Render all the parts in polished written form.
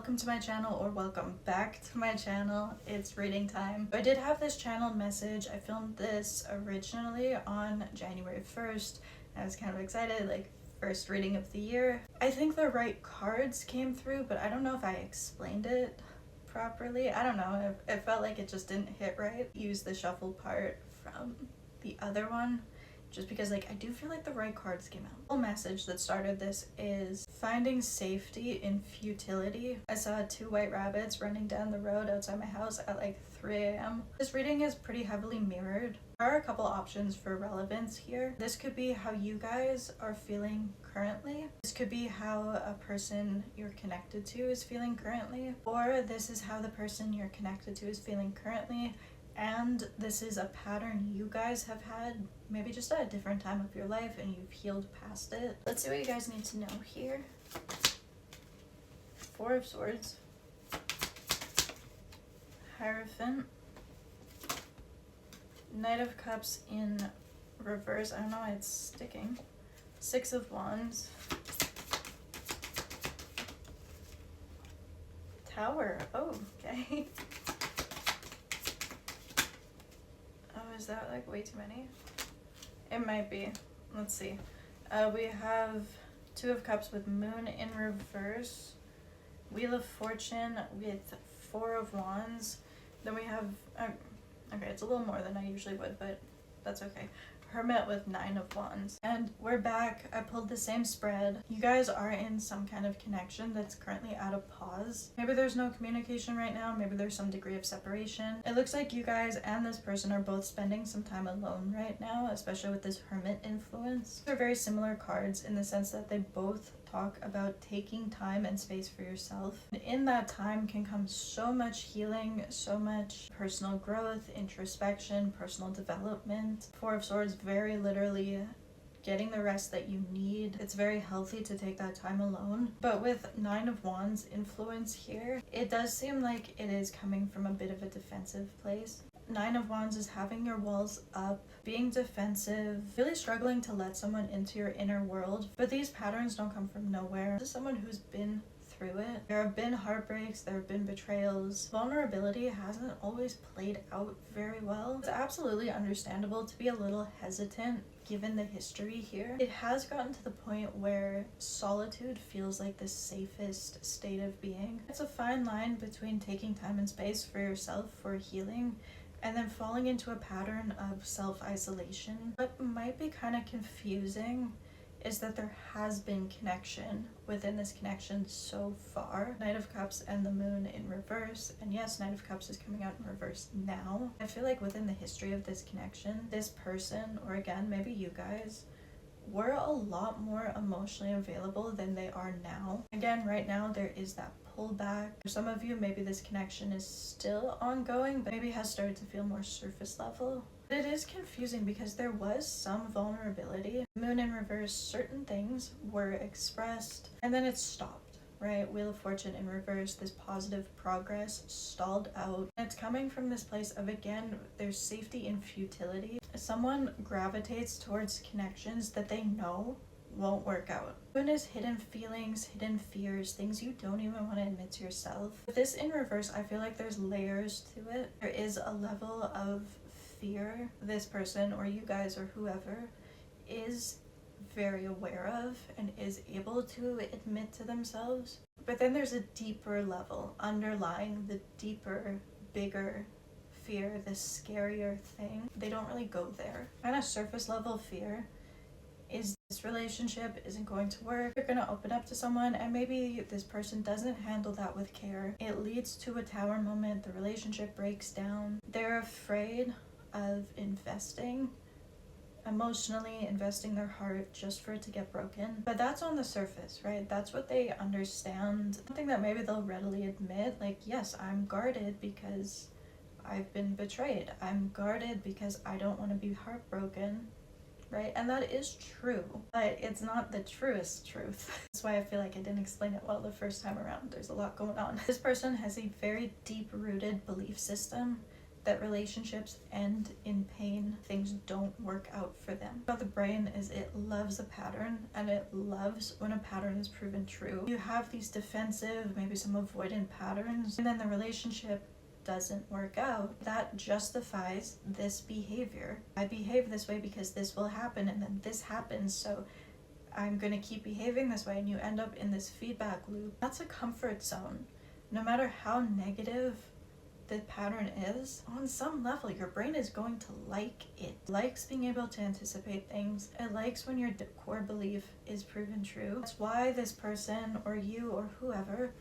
welcome to my channel, or welcome back to my channel. It's reading time. I did have this channel message. I filmed this originally on January 1st. I was kind of excited, like first reading of the year. I think the right cards came through, but I don't know if I explained it properly. I don't know. It felt like it just didn't hit right. Use the shuffle part from the other one, just because like I do feel like the right cards came out. The whole message that started this is finding safety in futility. I saw 2 white rabbits running down the road outside my house at like 3 a.m. This reading is pretty heavily mirrored. There are a couple options for relevance here. This could be how you guys are feeling currently. This could be how a person you're connected to is feeling currently. Or this is how the person you're connected to is feeling currently. And this is a pattern you guys have had, maybe just at a different time of your life, and you've healed past it. Let's see what you guys need to know here. 4 of Swords, Hierophant, Knight of Cups in reverse. I don't know why it's sticking. 6 of Wands, Tower. Oh, okay. Is that like way too many? It might be. Let's see. We have 2 of Cups with Moon in reverse, Wheel of Fortune with 4 of Wands. Then we have, okay, it's a little more than I usually would, but that's okay. Hermit with 9 of Wands. And we're back. I pulled the same spread. You guys are in some kind of connection that's currently at a pause. Maybe there's no communication right now. Maybe there's some degree of separation. It looks like you guys and this person are both spending some time alone right now, especially with this Hermit influence. They're very similar cards in the sense that they both talk about taking time and space for yourself. And in that time can come so much healing, so much personal growth, introspection, personal development. 4 of Swords, very literally getting the rest that you need. It's very healthy to take that time alone. But with 9 of Wands influence here, it does seem like it is coming from a bit of a defensive place. 9 of Wands is having your walls up, being defensive, really struggling to let someone into your inner world. But these patterns don't come from nowhere. This is someone who's been through it. There have been heartbreaks, there have been betrayals. Vulnerability hasn't always played out very well. It's absolutely understandable to be a little hesitant given the history here. It has gotten to the point where solitude feels like the safest state of being. It's a fine line between taking time and space for yourself for healing and then falling into a pattern of self-isolation. What might be kind of confusing is that there has been connection within this connection so far. Knight of Cups and the Moon in reverse. And yes, Knight of Cups is coming out in reverse now. I feel like within the history of this connection, this person, or again, maybe you guys, were a lot more emotionally available than they are now. Again, right now there is that pullback. For some of you, maybe this connection is still ongoing, but maybe has started to feel more surface level. But it is confusing because there was some vulnerability. Moon in reverse, certain things were expressed and then it stopped, right? Wheel of Fortune in reverse, this positive progress stalled out. And it's coming from this place of, again, there's safety in futility. Someone gravitates towards connections that they know won't work out. Moon is hidden feelings, hidden fears, things you don't even want to admit to yourself. With this in reverse, I feel like there's layers to it. There is a level of fear this person, or you guys, or whoever, is very aware of and is able to admit to themselves. But then there's a deeper level underlying the deeper, bigger fear, this scarier thing. They don't really go there. Kind of surface level fear is this relationship isn't going to work. You're gonna open up to someone and maybe this person doesn't handle that with care. It leads to a tower moment. The relationship breaks down. They're afraid of investing emotionally, investing their heart just for it to get broken. But that's on the surface, right? That's what they understand. Something that maybe they'll readily admit, like, yes, I'm guarded because I've been betrayed. I'm guarded because I don't want to be heartbroken, right? And that is true, but it's not the truest truth. That's why I feel like I didn't explain it well the first time around. There's a lot going on. This person has a very deep-rooted belief system that relationships end in pain, things don't work out for them. About the brain is it loves a pattern, and it loves when a pattern is proven true. You have these defensive, maybe some avoidant patterns, and then the relationship doesn't work out. That justifies this behavior. I behave this way because this will happen, and then this happens, so I'm going to keep behaving this way, and you end up in this feedback loop. That's a comfort zone. No matter how negative the pattern is, on some level your brain is going to like it. It likes being able to anticipate things. It likes when your core belief is proven true. That's why this person or you or whoever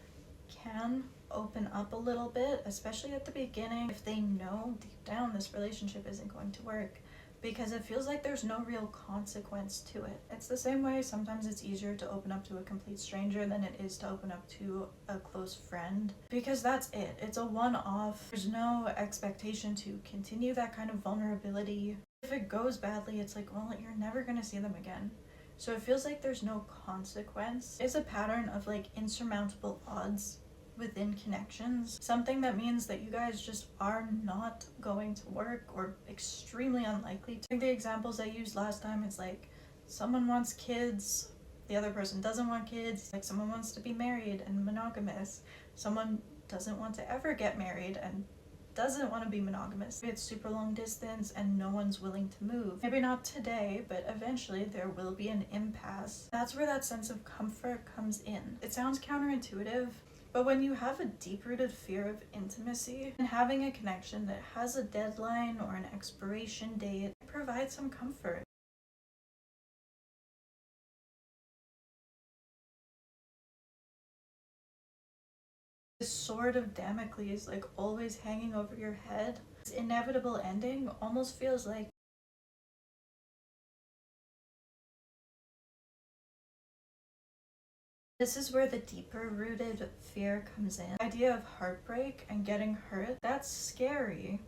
can open up a little bit, especially at the beginning, if they know deep down this relationship isn't going to work, because it feels like there's no real consequence to it. It's the same way sometimes it's easier to open up to a complete stranger than it is to open up to a close friend, because that's it. It's a one-off. There's no expectation to continue that kind of vulnerability. If it goes badly, it's like, well, you're never gonna see them again. So it feels like there's no consequence. It's a pattern of like insurmountable odds within connections, something that means that you guys just are not going to work, or extremely unlikely to. I think the examples I used last time is like someone wants kids, the other person doesn't want kids. Like someone wants to be married and monogamous, someone doesn't want to ever get married and doesn't want to be monogamous. It's super long distance and no one's willing to move. Maybe not today, but eventually there will be an impasse. That's where that sense of comfort comes in. It sounds counterintuitive, but when you have a deep-rooted fear of intimacy, and having a connection that has a deadline or an expiration date, it provides some comfort. This sword of Damocles, like always hanging over your head, this inevitable ending almost feels like this is where the deeper rooted fear comes in. The idea of heartbreak and getting hurt, that's scary.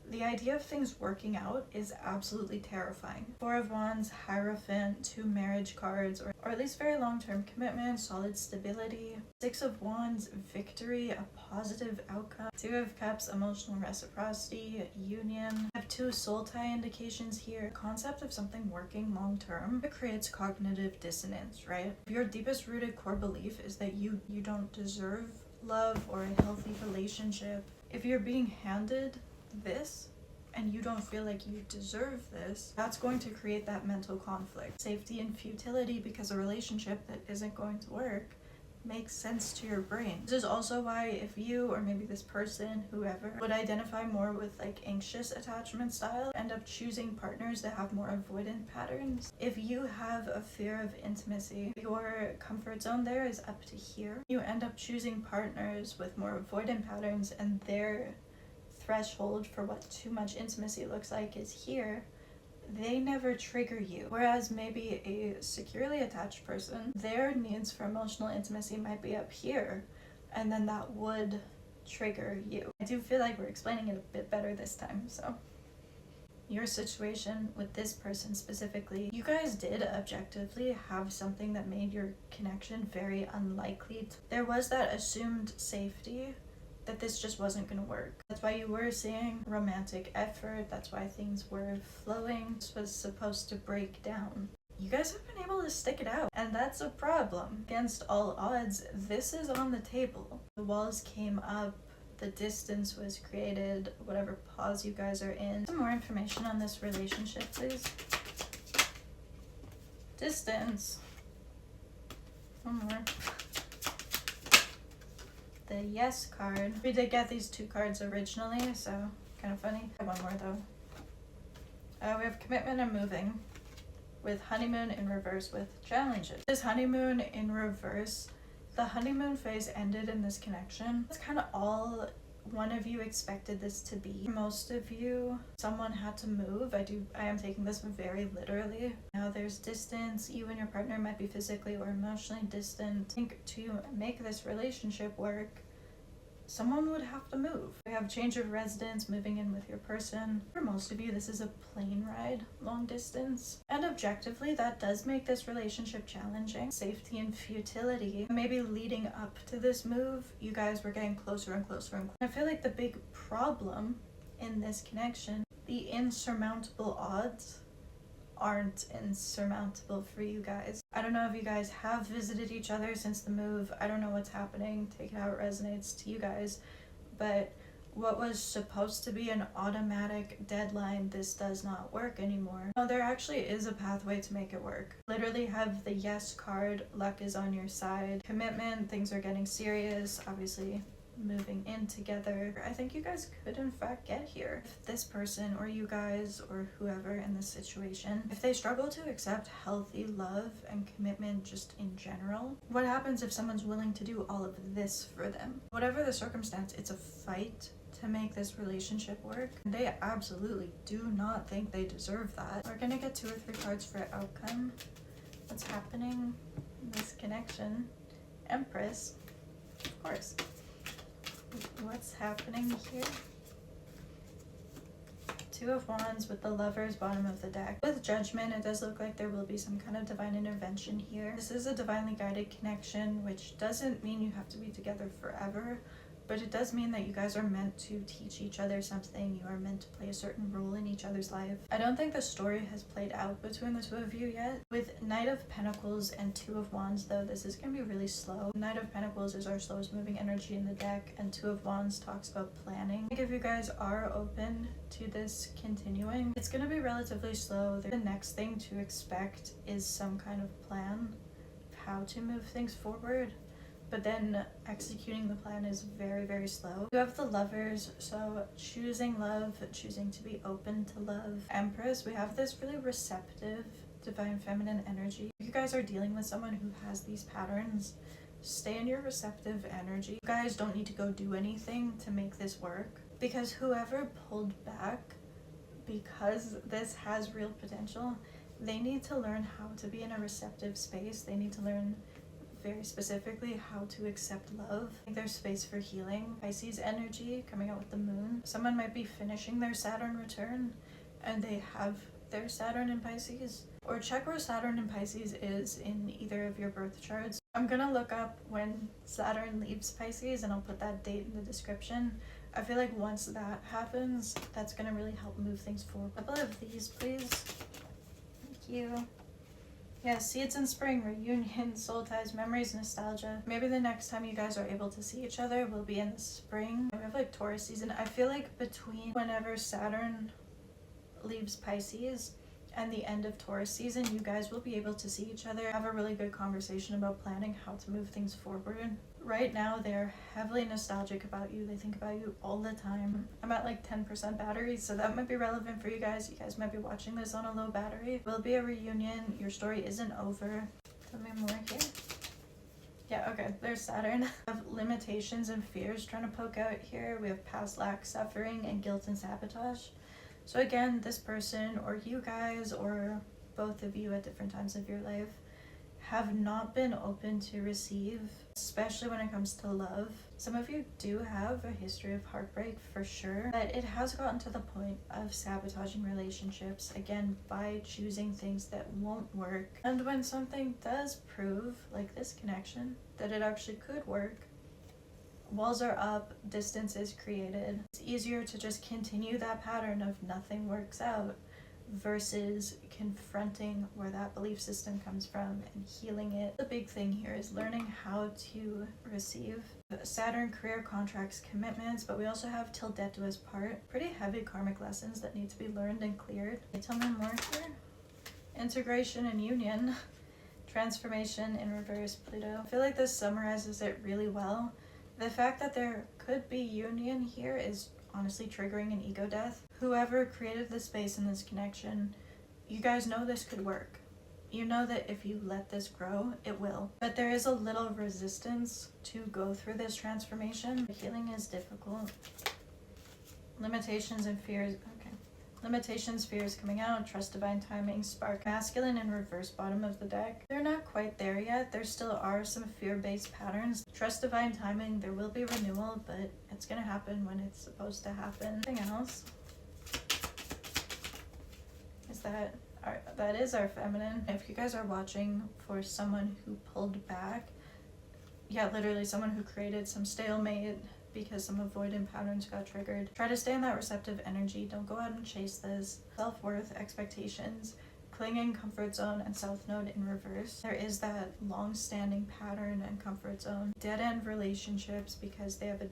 The idea of things working out is absolutely terrifying. Four of Wands, Hierophant, 2 marriage cards, or at least very long-term commitment, solid stability. 6 of Wands, victory, a positive outcome. 2 of Cups, emotional reciprocity, union. I have 2 soul tie indications here. Concept of something working long-term, it creates cognitive dissonance, right? If your deepest rooted core belief is that you don't deserve love or a healthy relationship, if you're being handed this and you don't feel like you deserve this, that's going to create that mental conflict. Safety and futility, because a relationship that isn't going to work makes sense to your brain. This is also why if you, or maybe this person, whoever, would identify more with like anxious attachment style, end up choosing partners that have more avoidant patterns. If you have a fear of intimacy, your comfort zone there is up to here. You end up choosing partners with more avoidant patterns, and their threshold for what too much intimacy looks like is here. They never trigger you. Whereas maybe a securely attached person, their needs for emotional intimacy might be up here, and then that would trigger you. I do feel like we're explaining it a bit better this time. So your situation with this person specifically, you guys did objectively have something that made your connection very unlikely. There was that assumed safety that this just wasn't going to work. That's why you were seeing romantic effort. That's why things were flowing. This was supposed to break down. You guys have been able to stick it out, and that's a problem. Against all odds, this is on the table. The walls came up, the distance was created, whatever pause you guys are in. Some more information on this relationship, please. Distance. One more. The yes card. We did get these 2 cards originally, so kind of funny. One more though. We have commitment and moving, with honeymoon in reverse with challenges. This honeymoon in reverse, the honeymoon phase ended in this connection. That's kind of all one of you expected this to be. Most of you, someone had to move. I am taking this very literally. Now there's distance. You and your partner might be physically or emotionally distant. I think to make this relationship work, someone would have to move. We have change of residence, moving in with your person. For most of you, this is a plane ride, long distance. And objectively, that does make this relationship challenging. Safety and futility. Maybe leading up to this move, you guys were getting closer and closer and closer. I feel like the big problem in this connection, the insurmountable odds aren't insurmountable for you guys. I don't know if you guys have visited each other since the move. I don't know what's happening. Take it how it resonates to you guys. But what was supposed to be an automatic deadline, this does not work anymore. No, there actually is a pathway to make it work. Literally have the yes card. Luck is on your side. Commitment, things are getting serious. Obviously, moving in together. I think you guys could in fact get here. If this person or you guys or whoever in this situation, if they struggle to accept healthy love and commitment just in general, what happens if someone's willing to do all of this for them? Whatever the circumstance, it's a fight to make this relationship work. They absolutely do not think they deserve that. We're gonna get 2 or 3 cards for outcome. What's happening in this connection? Empress, of course. What's happening here? 2 of Wands with the Lovers, bottom of the deck. With Judgment, it does look like there will be some kind of divine intervention here. This is a divinely guided connection, which doesn't mean you have to be together forever, but it does mean that you guys are meant to teach each other something. You are meant to play a certain role in each other's life. I don't think the story has played out between the 2 of you yet. With Knight of Pentacles and 2 of Wands, though, this is going to be really slow. Knight of Pentacles is our slowest moving energy in the deck, and 2 of Wands talks about planning. I think if you guys are open to this continuing, it's going to be relatively slow. The next thing to expect is some kind of plan of how to move things forward. But then executing the plan is very, very slow. You have the Lovers, so choosing love, choosing to be open to love. Empress, we have this really receptive, divine feminine energy. If you guys are dealing with someone who has these patterns, stay in your receptive energy. You guys don't need to go do anything to make this work, because whoever pulled back, because this has real potential, they need to learn how to be in a receptive space. They need to learn very specifically how to accept love. I think there's space for healing. Pisces energy coming out with the moon. Someone might be finishing their Saturn return and they have their Saturn in Pisces. Or check where Saturn in Pisces is in either of your birth charts. I'm gonna look up when Saturn leaves Pisces and I'll put that date in the description. I feel like once that happens, that's gonna really help move things forward. A couple of these, please. Thank you. Yeah, seeds in spring, reunion, soul ties, memories, nostalgia. Maybe the next time you guys are able to see each other will be in the spring. We have like Taurus season. I feel like between whenever Saturn leaves Pisces and the end of Taurus season, you guys will be able to see each other, have a really good conversation about planning how to move things forward. Right now, they're heavily nostalgic about you. They think about you all the time. I'm at like 10% battery, so that might be relevant for you guys. You guys might be watching this on a low battery. Will be a reunion. Your story isn't over. Tell me more here. Yeah, okay, there's Saturn. We have limitations and fears trying to poke out here. We have past lack, suffering, and guilt and sabotage. So again, this person or you guys or both of you at different times of your life have not been open to receive, especially when it comes to love. Some of you do have a history of heartbreak for sure, but it has gotten to the point of sabotaging relationships, again, by choosing things that won't work. And when something does prove, like this connection, that it actually could work, walls are up, distance is created. It's easier to just continue that pattern of nothing works out versus confronting where that belief system comes from and healing it. The big thing here is learning how to receive. Saturn, career, contracts, commitments, but we also have till death do us part. Pretty heavy karmic lessons that need to be learned and cleared. Can you tell me more here? Integration and union. Transformation in reverse, Pluto. I feel like this summarizes it really well. The fact that there could be union here is honestly triggering an ego death. Whoever created this space and this connection, you guys know this could work. You know that if you let this grow, it will. But there is a little resistance to go through this transformation. Healing is difficult. Limitations and fears. Okay. Limitations, fears coming out, trust divine timing, spark, masculine in reverse, bottom of the deck. They're not quite there yet. There still are some fear-based patterns. Trust divine timing, there will be renewal, but it's gonna happen when it's supposed to happen. Anything else? Is that is our feminine. If you guys are watching for someone who pulled back, yeah, literally someone who created some stalemate because some avoidant patterns got triggered. Try to stay in that receptive energy. Don't go out and chase this. Self-worth, expectations, clinging, comfort zone, and south node in reverse. There is that long-standing pattern and comfort zone. Dead-end relationships because they have a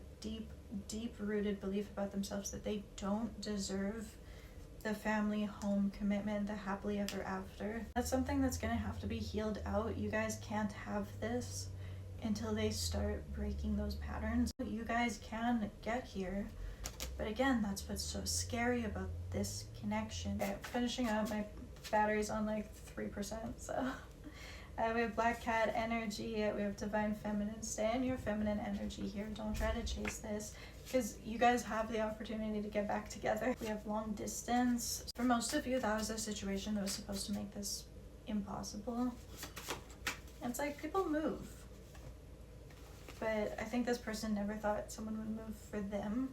deep-rooted belief about themselves that they don't deserve the family, home, commitment, the happily ever after. That's something that's gonna have to be healed out. You guys can't have this until they start breaking those patterns. You guys can get here, but again, that's what's so scary about this connection. Okay, finishing up, my battery's on like 3%, so we have black cat energy, we have divine feminine. Stay in your feminine energy here. Don't try to chase this because you guys have the opportunity to get back together. We have long distance. For most of you, that was a situation that was supposed to make this impossible. It's like people move. But I think this person never thought someone would move for them.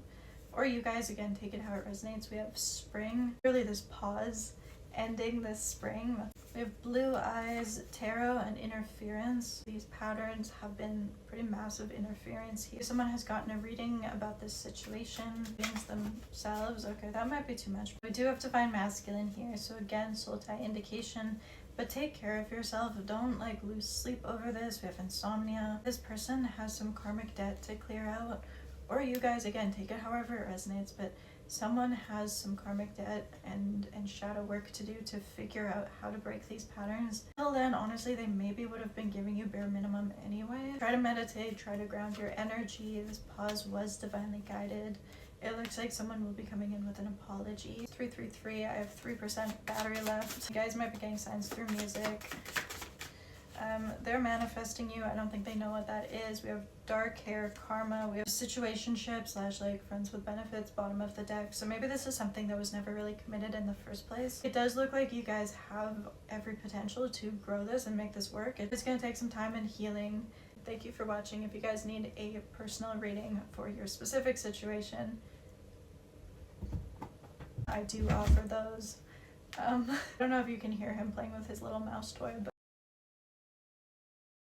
Or you guys, again, take it how it resonates. We have spring, really this pause, ending this spring. We have blue eyes, tarot, and interference. These patterns have been pretty massive interference here. Someone has gotten a reading about this situation, readings themselves. Okay, that might be too much. We do have to find masculine here. So again, soul tie indication. But take care of yourself. Don't like lose sleep over this. We have insomnia. This person has some karmic debt to clear out. Or you guys, again, take it however it resonates. But someone has some karmic debt and shadow work to do to figure out how to break these patterns. Until then, honestly, they maybe would have been giving you bare minimum anyway. Try to meditate. Try to ground your energy. This pause was divinely guided. It looks like someone will be coming in with an apology. 333, I have 3% battery left. You guys might be getting signs through music. They're manifesting you. I don't think they know what that is. We have dark hair, karma. We have situationship / like friends with benefits, bottom of the deck. So maybe this is something that was never really committed in the first place. It does look like you guys have every potential to grow this and make this work. It's going to take some time and healing. Thank you for watching. If you guys need a personal reading for your specific situation, I do offer those. I don't know if you can hear him playing with his little mouse toy, but